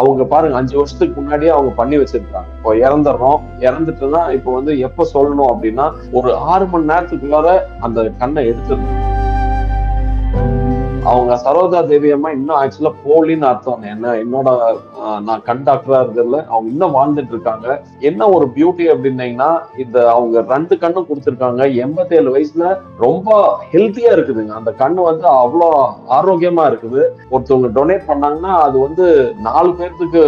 அவங்க பாருங்க 5 வருஷத்துக்கு முன்னாடியே அவங்க பண்ணி வச்சிருக்காங்க. இப்போ இறந்துட்டுன்னா இப்போ வந்து எப்ப சொல்லணும் அப்படின்னா ஒரு 6 மணி நேரத்துக்குள்ளார அந்த கண்ணை எடுத்துடணும். அவங்க சரோஜா தேவி அம்மா இன்னும் ஆக்சுவலா போலின்னு அர்த்தம். என்னோட நான் கண் டாக்டரா இருக்கிறதுல அவங்க இன்னும் வாழ்ந்துட்டு இருக்காங்க. என்ன ஒரு பியூட்டி அப்படின்னீங்கன்னா இந்த அவங்க 2 கண்ணும் கொடுத்துருக்காங்க. 87 வயசுல ரொம்ப ஹெல்த்தியா இருக்குதுங்க. அந்த கண்ணு வந்து அவ்வளோ ஆரோக்கியமா இருக்குது. ஒருத்தவங்க டொனேட் பண்ணாங்கன்னா அது வந்து 4 பேர்த்துக்கு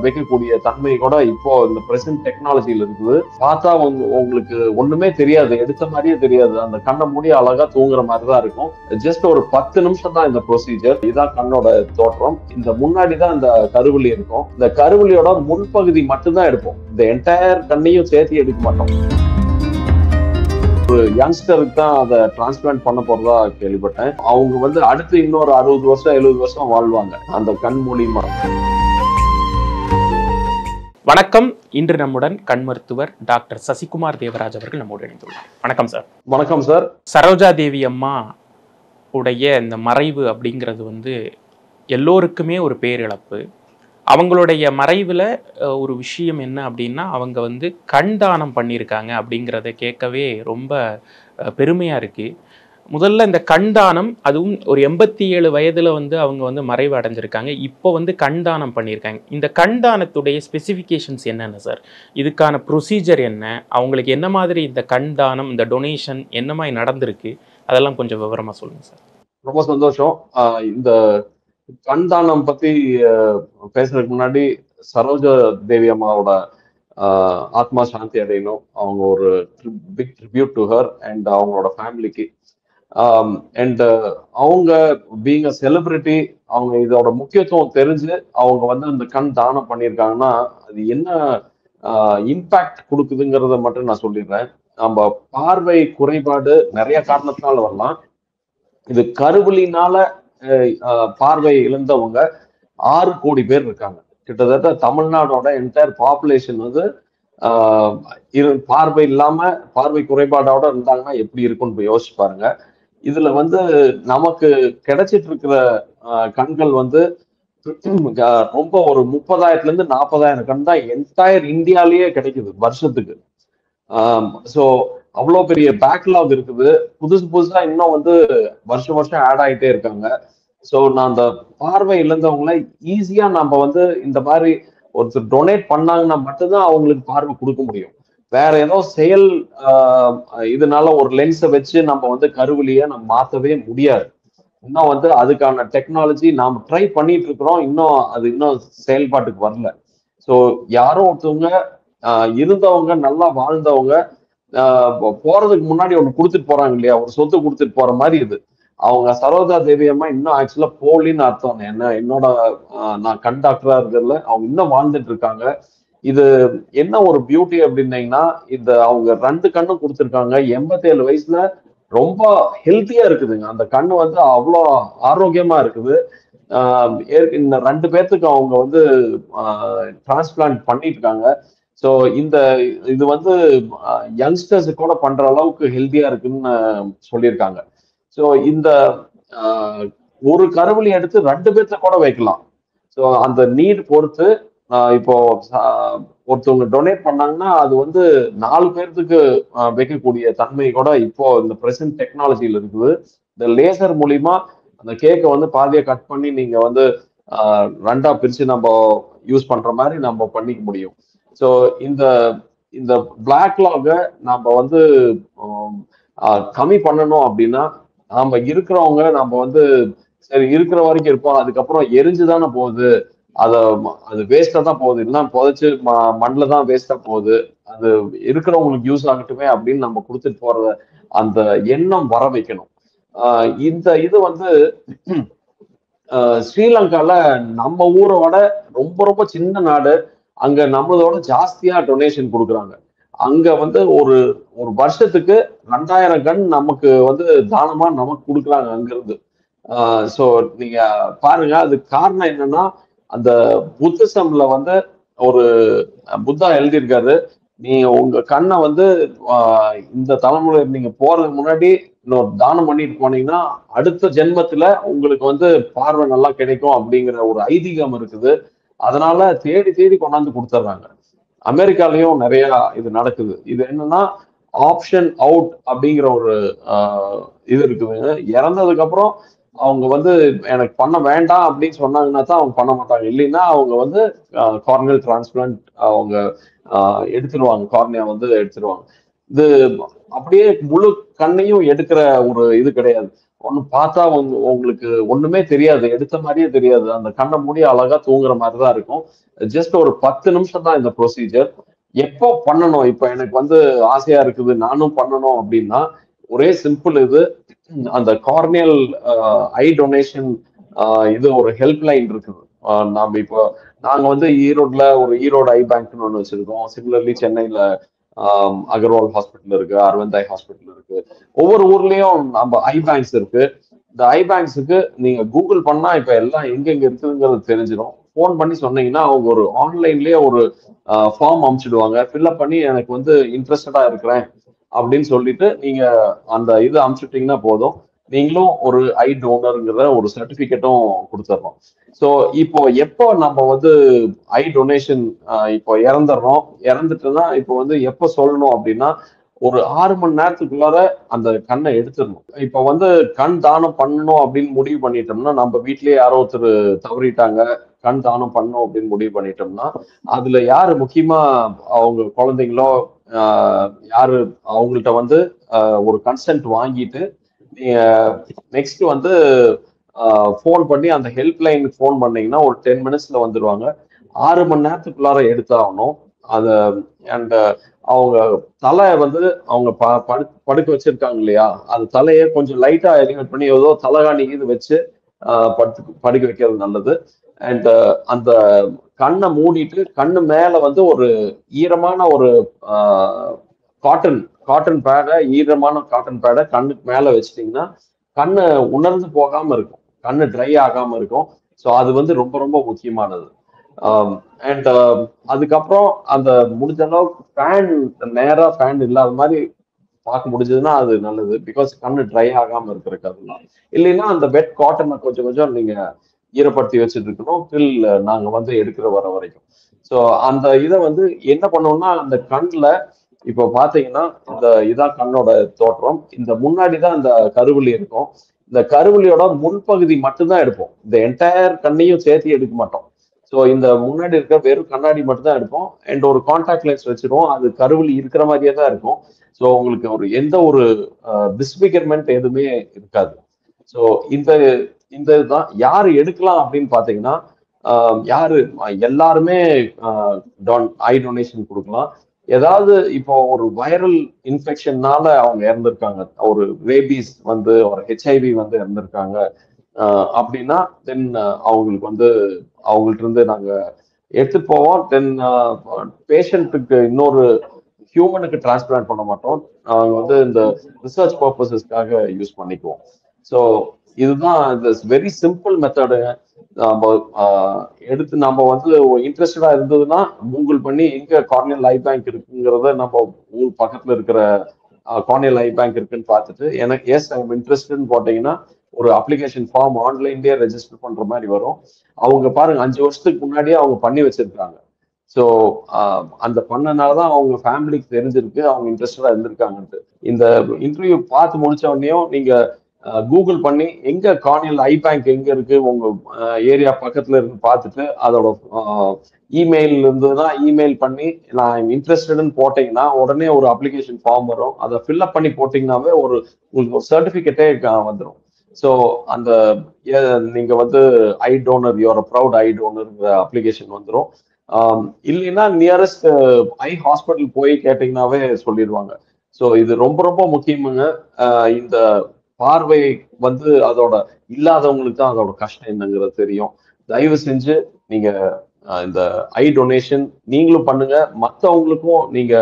வைக்கக்கூடிய தன்மை கூட இப்போ இந்த பிரசன்ட் டெக்னாலஜியில இருக்குது. பார்த்தா உங்களுக்கு ஒண்ணுமே தெரியாது, எடுத்த மாதிரியே தெரியாது. அந்த கண்ணை மூடி அழகா தூங்குற மாதிரிதான் இருக்கும். ஜஸ்ட் ஒரு 10 நிமிஷம் தான் இந்த ப்ரொசீஜர். இதான் கண்ணோட தோற்றம். இந்த முன்னாடிதான் இந்த கருவிழி இருக்கும். இந்த கருவிழியோட முன்பகுதி மட்டும்தான் எடுப்போம். இந்த என்டையர் கண்ணையும் சேர்த்து எடுக்க மாட்டோம். ஒரு யங்ஸ்டருக்கு தான் அதை டிரான்ஸ்பிளான்ட் பண்ண போறதா கேள்விப்பட்டேன். அவங்க வந்து அடுத்து இன்னொரு 60 வருஷம் 70 வருஷம் வாழ்வாங்க அந்த கண் மூலியமா. வணக்கம். இன்று நம்முடன் கண் மருத்துவர் டாக்டர் சசிகுமார் தேவராஜ் அவர்கள் நம்மோடு இணைந்துள்ளார். வணக்கம் சார். வணக்கம் சார். சரோஜா தேவி அம்மா உடைய இந்த மறைவு அப்படிங்கிறது வந்து எல்லோருக்குமே ஒரு பேரிழப்பு. அவங்களுடைய மறைவில் ஒரு விஷயம் என்ன அப்படின்னா அவங்க வந்து கண் தானம் பண்ணியிருக்காங்க அப்படிங்கிறத கேட்கவே ரொம்ப பெருமையாக இருக்குது. முதல்ல இந்த கண் தானம், அதுவும் ஒரு 87 வயதில் வந்து அவங்க வந்து மறைவு அடைஞ்சிருக்காங்க. இப்போ வந்து கண் தானம் பண்ணியிருக்காங்க. இந்த கண் தானத்துடைய ஸ்பெசிஃபிகேஷன்ஸ் என்னென்ன சார்? இதுக்கான ப்ரொசீஜர் என்ன? அவங்களுக்கு என்ன மாதிரி இந்த கண் தானம், இந்த டொனேஷன் என்ன மாதிரி நடந்திருக்கு? அதெல்லாம் கொஞ்சம் விவரமா சொல்லுங்க சார். ரொம்ப சந்தோஷம். இந்த கண் தானம் பத்தி பேசுறதுக்கு முன்னாடி சரோஜா தேவி அம்மாவோட ஆத்மா சாந்தி அடையணும். அவங்க ஒரு big tribute to her and அவங்களோட ஃபேமிலிக்கு. அண்ட் அவங்க பீங் அ செலிபிரிட்டி, அவங்க இதோட முக்கியத்துவம் தெரிஞ்சு அவங்க வந்து அந்த கண் தானம் பண்ணியிருக்காங்கன்னா அது என்ன இம்பாக்ட் கொடுக்குதுங்கிறத மட்டும் நான் சொல்லிடுறேன். நம்ம பார்வை குறைபாடு நிறைய காரணத்தினால வரலாம். இது கருவிழினால பார்வை இழந்தவங்க 6 கோடி பேர் இருக்காங்க. கிட்டத்தட்ட தமிழ்நாடோட என்டையர் பாப்புலேஷன் வந்து பார்வை இல்லாம பார்வை குறைபாடோட இருந்தாங்கன்னா எப்படி இருக்கும்னு யோசிச்சு பாருங்க. இதுல வந்து நமக்கு கிடைச்சிட்டு இருக்கிற கண்கள் வந்து ரொம்ப ஒரு 30,000 இருந்து 40,000 கண் தான் என்டையர் இந்தியாலேயே கிடைக்குது வருஷத்துக்கு. ஸோ அவ்வளோ பெரிய பேக்லாக் இருக்குது. புதுசா இன்னும் வந்து வருஷம் ஆட் ஆகிட்டே இருக்காங்க. ஸோ நான் அந்த பார்வை இழந்தவங்களை ஈஸியா நம்ம வந்து இந்த மாதிரி ஒருத்தர் டொனேட் பண்ணாங்கன்னா மட்டும்தான் அவங்களுக்கு பார்வை கொடுக்க முடியும். வேற ஏதோ செயல் இதனால ஒரு லென்ஸை வச்சு நம்ம வந்து கருவிலியை நம்ம மாற்றவே முடியாது. இன்னும் வந்து அதுக்கான டெக்னாலஜி நாம் ட்ரை பண்ணிட்டு இருக்கிறோம். இன்னும் செயல்பாட்டுக்கு வரல. ஸோ யாரோ ஒருத்தவங்க இருந்தவங்க நல்லா வாழ்ந்தவங்க போறதுக்கு முன்னாடி ஒண்ணு கொடுத்துட்டு போறாங்க இல்லையா, ஒரு சொத்து கொடுத்துட்டு போற மாதிரி இது. அவங்க சரோஜா தேவி அம்மா இன்னும் ஆக்சுவலா போலின்னு அர்த்தம். என்னோட நான் கண் டாக்டரா இருக்கிறதுல அவங்க இன்னும் வாழ்ந்துட்டு இருக்காங்க. இது என்ன ஒரு பியூட்டி அப்படின்னீங்கன்னா இந்த அவங்க 2 கண்ணும் கொடுத்துருக்காங்க. 87 வயசுல ரொம்ப ஹெல்த்தியா இருக்குதுங்க. அந்த கண்ணு வந்து அவ்வளோ ஆரோக்கியமா இருக்குது. இந்த 2 பேர்த்துக்கு அவங்க வந்து டிரான்ஸ்பிளான்ட் பண்ணிட்டு இருக்காங்க. ஸோ இது வந்து யங்ஸ்டர்ஸ் கூட பண்ற அளவுக்கு ஹெல்த்தியா இருக்குன்னு சொல்லியிருக்காங்க. ஸோ இந்த ஒரு கருவிழி எடுத்து 2 பேர்த்த கூட வைக்கலாம். ஸோ அந்த நீட் பொறுத்து இப்போ ஒருத்தவங்க டொனேட் பண்ணாங்கன்னா அது வந்து 4 பேர்த்துக்கு வைக்கக்கூடிய தன்மை கூட இப்போ இந்த பிரசன்ட் டெக்னாலஜியில இருக்குது. இந்த லேசர் மூலியமா அந்த கேக்கை வந்து பாதியா கட் பண்ணி நீங்க வந்து 2ஆ பிரிச்சு நம்ம யூஸ் பண்ற மாதிரி நம்ம பண்ணிக்க முடியும். ஸோ இந்த பிளாக்லாக நம்ம வந்து கம்மி பண்ணணும் அப்படின்னா நாம இருக்கிறவங்க நம்ம வந்து சரி இருக்கிற வரைக்கும் இருப்போம், அதுக்கப்புறம் எரிஞ்சுதானே போகுது, அது வேஸ்டா தான் போகுது, இல்லைன்னா புதைச்சு மண்ணில் தான் வேஸ்டா போகுது, அது இருக்கிறவங்களுக்கு யூஸ் ஆகட்டுமே அப்படின்னு நம்ம கொடுத்துட்டு போற அந்த எண்ணம் வர வைக்கணும். இது வந்து ஸ்ரீலங்கால நம்ம ஊரோட ரொம்ப சின்ன நாடு. அங்க நம்மளோட ஜாஸ்தியா டொனேஷன் கொடுக்குறாங்க. அங்க வந்து ஒரு வருஷத்துக்கு 2000 கண் நமக்கு வந்து தானமா நமக்கு கொடுக்குறாங்க அங்க இருந்து. ஸோ நீங்க பாருங்க, அது காரணம் என்னன்னா அந்த புத்திசம்ல வந்து ஒரு புத்தா எழுதியிருக்காரு, நீங்க உங்க கண்ணை வந்து இந்த தலைமுறை நீங்க போறதுக்கு முன்னாடி இன்னொரு தானம் பண்ணிட்டு போனீங்கன்னா அடுத்த ஜென்மத்துல உங்களுக்கு வந்து பார்வை நல்லா கிடைக்கும் அப்படிங்கிற ஒரு ஐதீகம் இருக்குது. அதனால தேடி தேடி கொண்டாந்து கொடுத்துட்றாங்க. அமெரிக்காலயும் நிறைய இது நடக்குது. இது என்னன்னா ஆப்ஷன் அவுட் அப்படிங்கிற ஒரு இது இருக்குது. இறந்ததுக்கு அப்புறம் அவங்க வந்து எனக்கு பண்ண வேண்டாம் அப்படின்னு சொன்னாங்கன்னா தான் அவங்க பண்ண மாட்டாங்க. இல்லைன்னா அவங்க வந்து கார்னியல் டிரான்ஸ்பிளான்ட் அவங்க எடுத்துருவாங்க, கார்னியா வந்து எடுத்துருவாங்க. இது அப்படியே முழு கண்ணையும் எடுக்கிற ஒரு இது கிடையாது. ஒண்ணு பார்த்தா உங்களுக்கு ஒண்ணுமே தெரியாது, எடுத்த மாதிரியே தெரியாது. அந்த கண்ணை மூடி அழகா தூங்குற மாதிரி தான் இருக்கும். ஜஸ்ட் ஒரு 10 நிமிஷம் தான் இந்த ப்ரொசீஜர். எப்போ பண்ணணும்? இப்ப எனக்கு வந்து ஆசையா இருக்குது, நானும் பண்ணணும் அப்படின்னா ஒரே சிம்பிள் இது. அந்த கார்னியல் ஐ டொனேஷன் இது ஒரு ஹெல்ப் லைன் இருக்குது. நாம இப்போ நாங்க வந்து ஈரோட்ல ஒரு ஈரோடு ஐ பேங்க்னு ஒன்று வச்சிருக்கோம். சிமிலர்லி சென்னையில அகர்வால் ஹாஸ்பிட்டல் இருக்கு, அரவிந்த் ஐ ஹாஸ்பிட்டல் இருக்கு. ஒவ்வொரு ஊர்லயும் நம்ம ஐ பேங்க்ஸ் இருக்கு. இந்த ஐ பேங்க்ஸுக்கு நீங்க கூகுள் பண்ணா இப்ப எல்லாம் எங்கெங்க இருக்குதுங்கிறது தெரிஞ்சிடும். ஃபோன் பண்ணி சொன்னீங்கன்னா அவங்க ஒரு ஆன்லைன்லயே ஒரு ஃபார்ம் அனுப்பிச்சிடுவாங்க. ஃபில்அப் பண்ணி எனக்கு வந்து இன்ட்ரெஸ்டடா இருக்கிறேன் அப்படின்னு சொல்லிட்டு நீங்க அந்த இது அனுப்பிச்சுட்டீங்கன்னா போதும். நீங்களும் ஒரு ஐ டோனருங்கிற ஒரு சர்டிபிகேட்டும் கொடுத்துட்றோம். ஸோ இப்போ எப்போ நம்ம வந்து ஐ டொனேஷன் இப்போ இறந்துடுறோம், இறந்துட்டுன்னா இப்போ வந்து எப்போ சொல்லணும் அப்படின்னா ஒரு 6 மணி நேரத்துக்குள்ளார அந்த கண்ணை எடுத்துடணும். இப்போ வந்து கண் தானம் பண்ணணும் அப்படின்னு முடிவு பண்ணிட்டோம்னா, நம்ம வீட்லயே யாரோ ஒருத்தர் தவறிட்டாங்க, கண் தானம் பண்ணணும் அப்படின்னு முடிவு பண்ணிட்டோம்னா, அதுல யாரு முக்கியமா அவங்க குழந்தைங்களோ யாரு அவங்கள்ட்ட வந்து ஒரு கன்சென்ட் வாங்கிட்டு நீங்க நெக்ஸ்ட் வந்து ஃபோன் பண்ணி அந்த ஹெல்ப் லைனுக்கு ஃபோன் பண்ணீங்கன்னா ஒரு 10 மினிட்ஸ்ல வந்துருவாங்க. 6 மணி நேரத்துக்குள்ளார எடுத்தாகணும். அத அண்ட் அவங்க தலை வந்து அவங்க படுக்க வச்சிருக்காங்க இல்லையா, அது தலையை கொஞ்சம் லைட்டா எலிவேட் பண்ணி ஏதோ தலகாணி இது வச்சு படுக்க வைக்கிறது நல்லது. அண்ட் அந்த கண்ணை மூடிட்டு கண்ணு மேல வந்து ஒரு ஈரமான ஒரு காட்டன் காட்டன் பேடை ஈரமான காட்டன் பேடை கண்ணுக்கு மேல வச்சிட்டீங்கன்னா கண்ணு உணர்ந்து போகாம இருக்கும், கண்ணு ட்ரை ஆகாம இருக்கும். ஸோ அது வந்து ரொம்ப ரொம்ப முக்கியமானது. அண்ட் அதுக்கப்புறம் அந்த முடிஞ்ச அளவுக்கு ஃபேன் நேரா ஃபேன் இல்லாத மாதிரி பார்க்க முடிஞ்சதுன்னா அது நல்லது. பிகாஸ் கண்ணு ட்ரை ஆகாம இருக்கிறதுக்கு அதெல்லாம். இல்லைன்னா அந்த வெட் காட்டனை கொஞ்சம் கொஞ்சம் நீங்க ஈரப்படுத்தி வச்சுட்டு இருக்கணும் டில் நாங்க வந்து எடுக்கிற வர வரைக்கும். ஸோ அந்த இதை வந்து என்ன பண்ணோம்னா அந்த கண்ணில் இப்போ பாத்தீங்கன்னா இந்த இதான் கண்ணோட தோற்றம். இந்த முன்னாடிதான் இந்த கருவலி இருக்கும். இந்த கருவலியோட முன்பகுதி மட்டும்தான் எடுப்போம், இந்த என்டையர் கண்ணையும் சேர்த்து எடுக்க மாட்டோம். ஸோ இந்த முன்னாடி இருக்க வெறும் கண்ணாடி மட்டும் தான் எடுப்போம். அண்ட் ஒரு கான்டாக்ட் லென்ஸ் வச்சிருவோம், அது கருவலி இருக்கிற மாதிரியே தான் இருக்கும். ஸோ உங்களுக்கு ஒரு எந்த ஒரு டிஸ்பிகர்மெண்ட் எதுவுமே இருக்காது. ஸோ இந்த இந்த இதுதான் யாரு எடுக்கலாம் அப்படின்னு பாத்தீங்கன்னா யாரு எல்லாருமே ஐ டொனேஷன் கொடுக்கலாம். ஏதாவது இப்போ ஒரு வைரல் இன்ஃபெக்ஷன்னால அவங்க இறந்துருக்காங்க, ஒரு ரேபீஸ் வந்து ஒரு ஹெச்ஐவி வந்து இறந்துருக்காங்க அப்படின்னா தென் அவங்களுக்கு வந்து அவங்கள்ட்ட இருந்து நாங்க எடுத்துட்டு போவோம். தென் பேஷண்ட்டுக்கு இன்னொரு ஹியூமனுக்கு டிரான்ஸ்பிளான்ட் பண்ண மாட்டோம், நாங்க வந்து இந்த ரிசர்ச் பர்பஸஸ்க்காக யூஸ் பண்ணிக்குவோம். ஸோ இதுதான் வெரி சிம்பிள் மெத்தடுங்க. நம்ம எடுத்து நம்ம வந்து இன்ட்ரெஸ்டடா இருந்ததுன்னா கூகுள் பண்ணி எங்க கார்னியல் ஐ பேங்க் இருக்குங்கிறத நம்ம ஊர் பக்கத்துல இருக்கிற கார்னியல் ஐ பேங்க் இருக்குன்னு பார்த்துட்டு எனக்கு எஸ் ஐ எம் இன்ட்ரெஸ்ட்னு போட்டீங்கன்னா ஒரு அப்ளிகேஷன் ஃபார்ம் ஆன்லைன்லயே ரெஜிஸ்டர் பண்ற மாதிரி வரும். அவங்க பாருங்க 5 வருஷத்துக்கு முன்னாடியே அவங்க பண்ணி வச்சிருக்காங்க. ஸோ அந்த பண்ணனாலதான் அவங்க ஃபேமிலிக்கு தெரிஞ்சிருக்கு, அவங்க இன்ட்ரெஸ்டடா இருந்திருக்காங்கன்ட்டு. இந்த இன்டர்வியூ பார்த்து முடிச்ச உடனேயும் நீங்க கூகுள் பண்ணி எங்க கார்னியல் ஐ பேங்க் எங்க இருக்கு உங்க ஏரியா பக்கத்துல இருந்து பார்த்துட்டு அதோட இமெயில் இருந்ததுன்னா இமெயில் பண்ணி நான் இன்ட்ரெஸ்டட்னு போட்டீங்கன்னா உடனே ஒரு அப்ளிகேஷன் ஃபார்ம் வரும், அதை ஃபில்அப் பண்ணி போட்டீங்கன்னாவே உங்களுக்கு ஒரு சர்டிபிகேட்டே வந்துடும். ஸோ அந்த நீங்க வந்து ஐ டோனர் யூஆர் ப்ரௌட் ஐ டோனர்ங்கிற அப்ளிகேஷன் வந்துடும். இல்லைன்னா நியரஸ்ட் ஐ ஹாஸ்பிட்டல் போய் கேட்டீங்கன்னாவே சொல்லிடுவாங்க. ஸோ இது ரொம்ப ரொம்ப முக்கியமுங்க. இந்த பார்வை வந்து அதோட இல்லாதவங்களுக்கு தான் அதோட கஷ்டம் என்னங்கிறது தெரியும். தயவு செஞ்சு நீங்க இந்த ஐ டொனேஷன் நீங்களும் பண்ணுங்க, மற்றவங்களுக்கும் நீங்க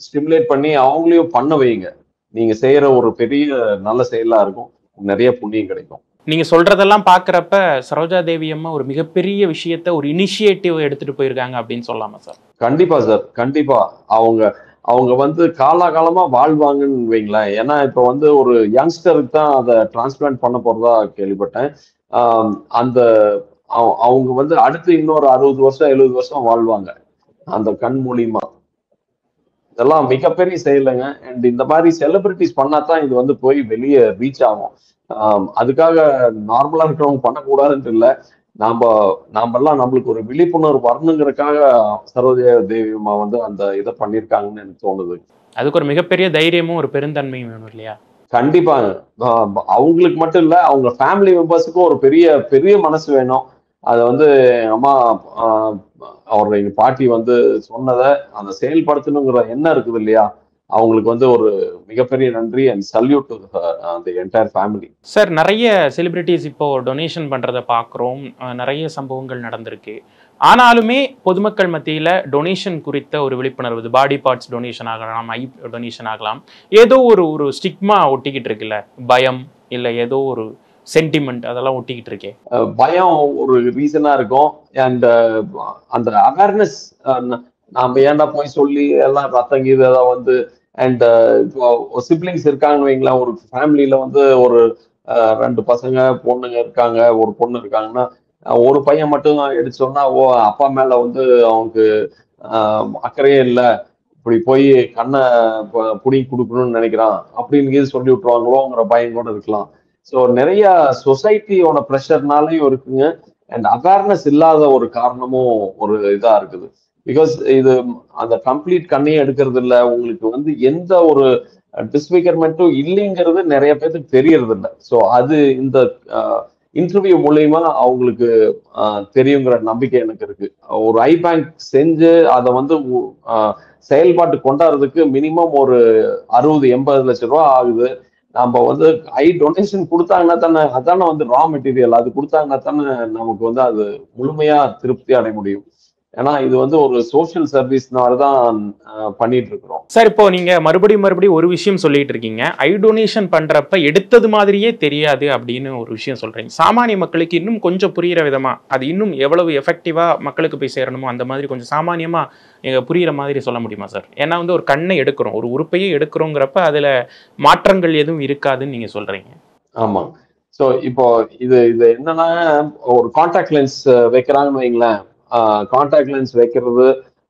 ஸ்டிமுலேட் பண்ணி அவங்களையும் பண்ண வைங்க. நீங்க செய்யற ஒரு பெரிய நல்ல செயலா இருக்கும், நிறைய புண்ணியம் கிடைக்கும். நீங்க சொல்றதெல்லாம் பாக்குறப்ப சரோஜா தேவி அம்மா ஒரு மிகப்பெரிய விஷயத்த ஒரு இனிஷியேட்டிவ் எடுத்துட்டு போயிருக்காங்க அப்படின்னு சொல்லலாமா சார்? கண்டிப்பா சார், கண்டிப்பா. அவங்க வந்து காலாகாலமா வாழ்வாங்கன்னு வைங்களேன். ஏன்னா இப்ப வந்து ஒரு யங்ஸ்டருக்கு தான் அதை டிரான்ஸ்பிளான்ட் பண்ண போறதா கேள்விப்பட்டேன். அந்த அவங்க வந்து அடுத்து இன்னொரு 60 வருஷம் 70 வருஷம் வாழ்வாங்க அந்த கண் மூலியமா. இதெல்லாம் மிகப்பெரிய செயலுங்க. அண்ட் இந்த மாதிரி செலிபிரிட்டிஸ் பண்ணாதான் இது வந்து போய் வெளியே ரீச் ஆகும். அதுக்காக நார்மலா இருக்கிறவங்க பண்ணக்கூடாதுன்ட்டு இல்லை. நாம நாமெல்லாம் நம்மளுக்கு ஒரு விழிப்புணர்வு வரணுங்கிறதுக்காக சரோஜா தேவிமா வந்து அந்த இதை பண்ணியிருக்காங்கன்னு எனக்கு தோணுது. அதுக்கு ஒரு மிகப்பெரிய தைரியமும் ஒரு பெருந்தன்மையும் வேணும் இல்லையா? கண்டிப்பாங்க. அவங்களுக்கு மட்டும் இல்ல, அவங்க ஃபேமிலி மெம்பர்ஸுக்கும் ஒரு பெரிய பெரிய மனசு வேணும். அதை வந்து அம்மா அவர் எங்க பாட்டி வந்து சொன்னதை அதை செயல்படுத்தணுங்கிற எண்ணம் இருக்குது இல்லையா, அவங்களுக்கு வந்து ஒரு மிகப்பெரிய நன்றி and salute to the entire family. Sir, நிறைய செலிபிரிட்டிஸ் இப்போ டொனேஷன் பண்றதை பார்க்குறோம். நிறைய சம்பவங்கள் நடந்திருக்கு. ஆனாலுமே பொதுமக்கள் மத்தியில டொனேஷன் குறித்த ஒரு விழிப்புணர்வு, பாடி பார்ட்ஸ் டொனேஷன் ஆகலாம், ஐ டொனேஷன் ஆகலாம், ஏதோ ஒரு ஸ்டிக்மா ஒட்டிக்கிட்டு இருக்குல்ல, பயம் இல்லை ஏதோ ஒரு சென்டிமெண்ட் அதெல்லாம் ஒட்டிக்கிட்டு இருக்கே. பயம் ஒரு ரீசனா இருக்கும். அண்ட் அந்த அவேர்னஸ் நாம ஏன்டா போய் சொல்லி எல்லாம் ரத்தம் கீது ஏதாவது வந்து அண்ட் இப்போ சிப்ளிங்ஸ் இருக்காங்கன்னு வைங்களேன், ஒரு ஃபேமிலியில வந்து ஒரு 2 பசங்க பொண்ணுங்க இருக்காங்க, ஒரு பொண்ணு இருக்காங்கன்னா ஒரு பையன் மட்டும் எடுத்தோம்னா ஓ அப்பா மேல வந்து அவனுக்கு அக்கறையே இல்லை, இப்படி போய் கண்ணை புடிங்கி கொடுக்கணும்னு நினைக்கிறான் அப்படின்னு சொல்லி விட்டுருவாங்களோங்கிற பயம் கூட இருக்கலாம். ஸோ நிறைய சொசைட்டியோட ப்ரெஷர்னாலையும் இருக்குங்க. அண்ட் அவேர்னஸ் இல்லாத ஒரு காரணமும் ஒரு இதா இருக்குது. பிகாஸ் இது அந்த கம்ப்ளீட் கண்ணையும் எடுக்கிறது இல்லை, உங்களுக்கு வந்து எந்த ஒரு டிஸ்பிகர்மெண்ட்டும் இல்லைங்கிறது நிறைய பேருக்கு தெரியறது இல்லை. ஸோ அது இந்த இன்டர்வியூ மூலயமா அவங்களுக்கு தெரியுங்கிற நம்பிக்கை எனக்கு இருக்கு. ஒரு ஐ பேங்க் செஞ்சு அதை வந்து செயல்பாட்டு கொண்டாடுறதுக்கு மினிமம் ஒரு 60-80 லட்சம் ரூபா ஆகுது. நம்ம வந்து ஐ டொனேஷன் கொடுத்தாங்கன்னா தானே, அதானே வந்து ரா மெட்டீரியல், அது கொடுத்தாங்கன்னா தானே நமக்கு வந்து அது முழுமையா திருப்தி அடைய முடியும். ஏன்னா இது வந்து ஒரு சோஷியல் சர்வீஸ்னாலதான் பண்ணிட்டு இருக்கிறோம். சார், இப்போ நீங்க மறுபடியும் ஒரு விஷயம் சொல்லிட்டு இருக்கீங்க, ஐ டொனேஷன் பண்றப்ப எடுத்தது மாதிரியே தெரியாது அப்படின்னு ஒரு விஷயம் சொல்றீங்க. சாமானிய மக்களுக்கு இன்னும் கொஞ்சம் புரியுற விதமா, அது இன்னும் எவ்வளவு எஃபெக்டிவா மக்களுக்கு போய் சேரணுமோ அந்த மாதிரி கொஞ்சம் சாமானியமா புரியுற மாதிரி சொல்ல முடியுமா சார்? ஏன்னா வந்து ஒரு கண்ணை எடுக்கிறோம், ஒரு உறுப்பையே எடுக்கிறோங்கிறப்ப அதுல மாற்றங்கள் எதுவும் இருக்காதுன்னு நீங்க சொல்றீங்க. ஆமா. ஸோ இப்போ இது என்னன்னா, ஒரு கான்டாக்ட் லென்ஸ் வைக்கிறாங்கன்னு வைங்களேன், கான்டாக்ட் லென்ஸ் வைக்கிறது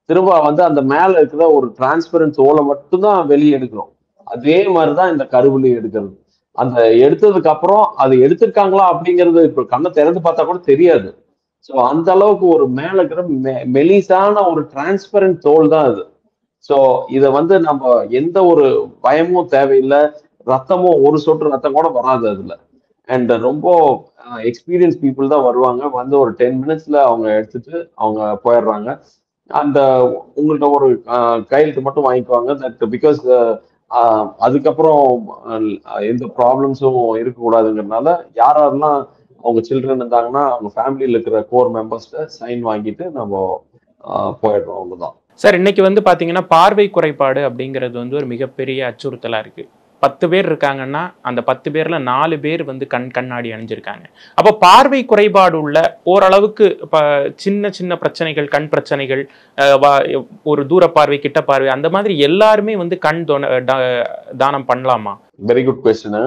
திரும்ப வந்து அந்த மேல இருக்கிற ஒரு டிரான்ஸ்பரன்ஸ் ஓலை மட்டும்தான் வெளியே எடுக்கிறோம். அதே மாதிரிதான் இந்த கருவிலி எடுக்கிறது. அந்த எடுத்ததுக்கு அப்புறம் அது எடுத்திருக்காங்களா அப்படிங்கிறது இப்ப கண்ணை திறந்து பார்த்தா கூட தெரியாது. ஸோ அந்த அளவுக்கு ஒரு மேல இருக்கிற மெலிசான ஒரு டிரான்ஸ்பரண்ட் தோல் தான் அது. ஸோ இதை வந்து நம்ம எந்த ஒரு பயமும் தேவையில்லை, ரத்தமும் ஒரு சொட்டு ரத்தம் கூட வராது அதுல. அண்ட் ரொம்ப எக்ஸ்பீரியன்ஸ் பீப்புள் தான் வருவாங்க, வந்து ஒரு 10 மினிட்ஸ்ல அவங்க எடுத்துட்டு அவங்க போயிடுறாங்க. அந்த உங்கள்கிட்ட ஒரு கையெழுத்து மட்டும் வாங்கிக்குவாங்க. தட் பிகாஸ் அதுக்கப்புறம் எந்த ப்ராப்ளம்ஸும் இருக்கக்கூடாதுங்கிறதுனால யாரெல்லாம் அவங்க சில்ட்ரன் இருந்தாங்கன்னா அவங்க ஃபேமிலியில் இருக்கிற கோர் மெம்பர்ஸ்ட சைன் வாங்கிட்டு நம்ம போயிடுறோம். அவ்வளவுதான் சார். இன்னைக்கு வந்து பாத்தீங்கன்னா பார்வை குறைபாடு அப்படிங்கிறது வந்து ஒரு மிகப்பெரிய அச்சுறுத்தலா இருக்கு. 10 பேர் இருக்காங்கன்னா அந்த 10 பேர்ல 4 பேர் வந்து கண்ணாடி அணிஞ்சிருக்காங்க. அப்போ பார்வை குறைபாடு உள்ள ஓரளவுக்கு சின்ன சின்ன பிரச்சனைகள், கண் பிரச்சனைகள், ஒரு தூர பார்வை கிட்ட பார்வை, அந்த மாதிரி எல்லாருமே வந்து கண் தானம் பண்ணலாமா? Very good question.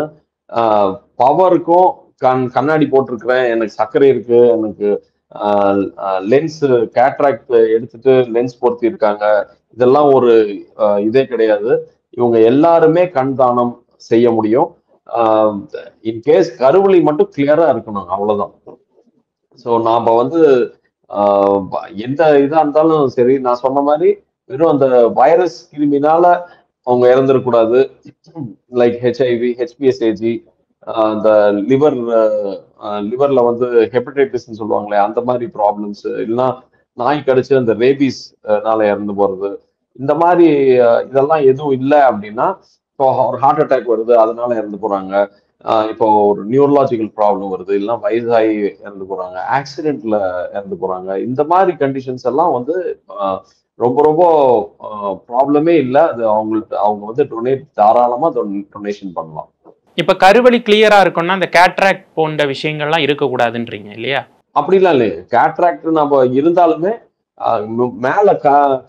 பவருக்கும் கண்ணாடி போட்டிருக்கிறேன், எனக்கு சர்க்கரை இருக்கு, எனக்கு லென்ஸ் கேட்ராக்ட் எடுத்துட்டு லென்ஸ் பொருத்தி இருக்காங்க, இதெல்லாம் ஒரு இதே கிடையாது. இவங்க எல்லாருமே கண் தானம் செய்ய முடியும். இன்கேஸ் கருவிழி மட்டும் கிளியரா இருக்கணும், அவ்வளவுதான். ஸோ நாம வந்து எந்த இதா இருந்தாலும் சரி, நான் சொன்ன மாதிரி வெறும் அந்த வைரஸ் கிருமினால அவங்க இறந்துடக்கூடாது. லைக் ஹெச்ஐவி, ஹெச்பிஎஸ்ஏஜி, அந்த லிவர்ல வந்து ஹெப்படைட்டிஸ் சொல்லுவாங்களே அந்த மாதிரி ப்ராப்ளம்ஸ், இல்லைன்னா நாய் கடிச்சு அந்த ரேபிஸ்னால இறந்து போறது, இந்த மாதிரி இதெல்லாம் எதுவும் இல்லை அப்படின்னா, இப்போ ஒரு ஹார்ட் அட்டாக் வருது அதனால இறந்து போறாங்க, இப்போ ஒரு நியூரலாஜிக்கல் ப்ராப்ளம் வருது, இல்லைன்னா வயசாகி இறந்து போறாங்க, ஆக்சிடென்ட்ல இறந்து போறாங்க, இந்த மாதிரி கண்டிஷன்ஸ் எல்லாம் வந்து ரொம்ப ரொம்ப ப்ராப்ளமே இல்லை. அது அவங்க வந்து தாராளமா டொனேஷன் பண்ணலாம். இப்ப கருவழி கிளியரா இருக்கும்னா அந்த கேட்ராக்ட் போன்ற விஷயங்கள்லாம் இருக்கக்கூடாதுன்றீங்க இல்லையா? அப்படிலாம் இல்லையே. கேட்ராக்ட் நம்ம இருந்தாலுமே மேல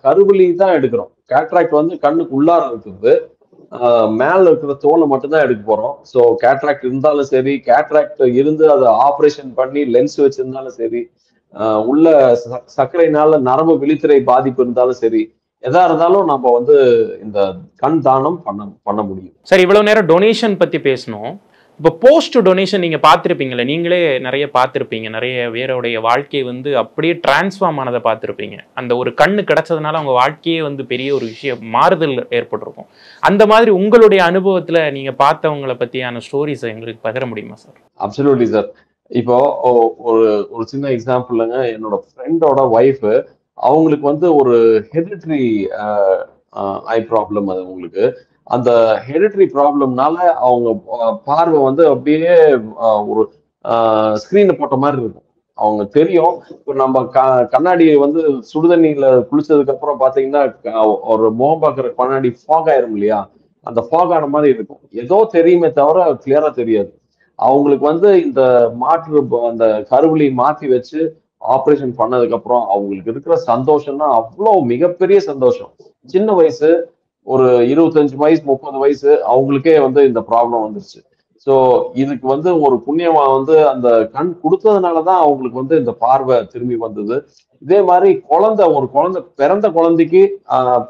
கருவழி தான் எடுக்கிறோம். கேட்ராக்ட் வந்து கண்ணுக்கு உள்ளார இருக்குது. மேல இருக்கிற தோலை மட்டும்தான் எடுக்க போறோம். ஸோ கேட்ராக்ட் இருந்தாலும் சரி, கேட்ராக்ட் இருந்து அதை ஆப்ரேஷன் பண்ணி லென்ஸ் வச்சிருந்தாலும் சரி, உள்ள சர்க்கரைனால நரம்பு விழித்திரை பாதிப்பு இருந்தாலும் சரி, எதா இருந்தாலும் நம்ம வந்து இந்த கண் தானம் பண்ண முடியும். சார், இவ்வளவு நேரம் டொனேஷன் பத்தி பேசணும். இப்போ போஸ்ட் டொனேஷன் நீங்க பார்த்துருப்பீங்களே, நீங்களே நிறைய பார்த்துருப்பீங்க. நிறைய பேருடைய வாழ்க்கை வந்து அப்படியே டிரான்ஸ்ஃபார்ம் ஆனதை பார்த்துருப்பீங்க. அந்த ஒரு கண்ணு கிடைச்சதுனால அவங்க வாழ்க்கையே வந்து பெரிய ஒரு விஷயம் மாறுதல் ஏற்பட்டிருக்கும். அந்த மாதிரி உங்களுடைய அனுபவத்துல நீங்க பார்த்தவங்களை பத்தியான ஸ்டோரிஸ் எங்களுக்கு பகிர முடியுமா சார்? Absolutely sir. இப்போ ஒரு ஒரு சின்ன எக்ஸாம்பிள்ங்க, என்னோட ஃப்ரெண்டோட ஒய்ஃப், அவங்களுக்கு வந்து ஒரு ஹெரிட்ரி ஐ ப்ராப்ளம். அது உங்களுக்கு அந்த ஹெரிட்ரி ப்ராப்ளம்னால அவங்க பார்வை வந்து அப்படியே ஒரு ஸ்கிரீனை போட்ட மாதிரி இருக்கும். அவங்க தெரியும். இப்போ நம்ம கண்ணாடியை வந்து சுடுதண்ணியில குளிச்சதுக்கு அப்புறம் பாத்தீங்கன்னா ஒரு முகம் பார்க்குற கண்ணாடி ஃபாக் ஆயிரும் இல்லையா, அந்த ஃபாக் ஆன மாதிரி இருக்கும். ஏதோ தெரியுமே தவிர கிளியரா தெரியாது. அவங்களுக்கு வந்து இந்த அந்த கருவிழி மாத்தி வச்சு ஆப்ரேஷன் பண்ணதுக்கு அப்புறம் அவங்களுக்கு இருக்கிற சந்தோஷம்னா அவ்வளவு மிகப்பெரிய சந்தோஷம். சின்ன வயசு, ஒரு 25 வயசு 30 வயசு அவங்களுக்கே வந்து இந்த ப்ராப்ளம் வந்துருச்சு. ஸோ இதுக்கு வந்து ஒரு புண்ணியமா வந்து அந்த கண் கொடுத்ததுனாலதான் அவங்களுக்கு வந்து இந்த பார்வை திரும்பி வந்தது. இதே மாதிரி ஒரு குழந்தை பிறந்த குழந்தைக்கு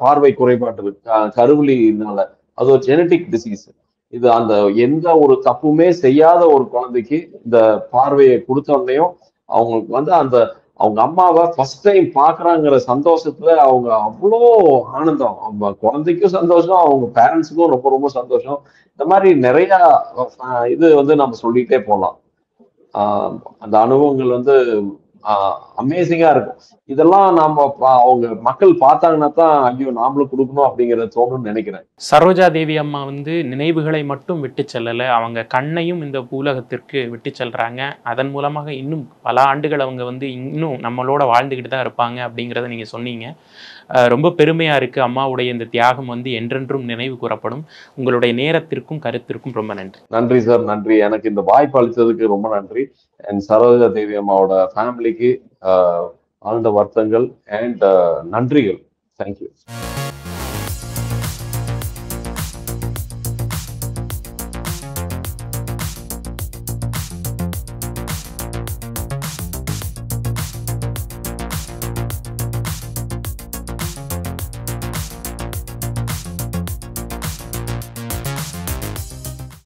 பார்வை குறைபாட்டு இருக்கு கருவிழினால. அது ஒரு ஜெனட்டிக் டிசீஸ். இது அந்த எந்த ஒரு தப்புமே செய்யாத ஒரு குழந்தைக்கு இந்த பார்வையை கொடுத்தோடனையும் அவங்களுக்கு வந்து அவங்க அம்மாவை ஃபர்ஸ்ட் டைம் பாக்குறாங்கிற சந்தோஷத்துல அவங்க அவ்வளோ ஆனந்தம். அவங்க குழந்தைக்கும் சந்தோஷம், அவங்க பேரண்ட்ஸுக்கும் ரொம்ப ரொம்ப சந்தோஷம். இந்த மாதிரி நிறைய இது வந்து நம்ம சொல்லிட்டே போகலாம். அந்த அனுபவங்கள் வந்து அமேசிங்கா இருக்கும். இதெல்லாம் நாம அவங்க மக்கள் பார்த்தாங்கன்னா தான் ஐயோ நாமளும் கொடுக்கணும் அப்படிங்கறத தோணும்னு நினைக்கிறேன். சரோஜா தேவி அம்மா வந்து நினைவுகளை மட்டும் விட்டு செல்லல, அவங்க கண்ணையும் இந்த பூலகத்திற்கு விட்டு செல்றாங்க. அதன் மூலமாக இன்னும் பல ஆண்டுகள் அவங்க வந்து இன்னும் நம்மளோட வாழ்ந்துகிட்டு தான் இருப்பாங்க அப்படிங்கிறத நீங்க சொன்னீங்க. ரொம்ப பெருமையா இருக்கு. அம்மாவுடைய இந்த தியாகம் வந்து என்றென்றும் நினைவு கூறப்படும். உங்களுடைய நேரத்திற்கும் கருத்திற்கும் ரொம்ப நன்றி. நன்றி சார், நன்றி. எனக்கு இந்த வாய்ப்பு அளித்ததுக்கு ரொம்ப நன்றி. அண்ட் சரோஜா தேவி அம்மாவோட ஃபேமிலிக்கு ஆழ்ந்த வருத்தங்கள் அண்ட் நன்றிகள். தேங்க்யூ.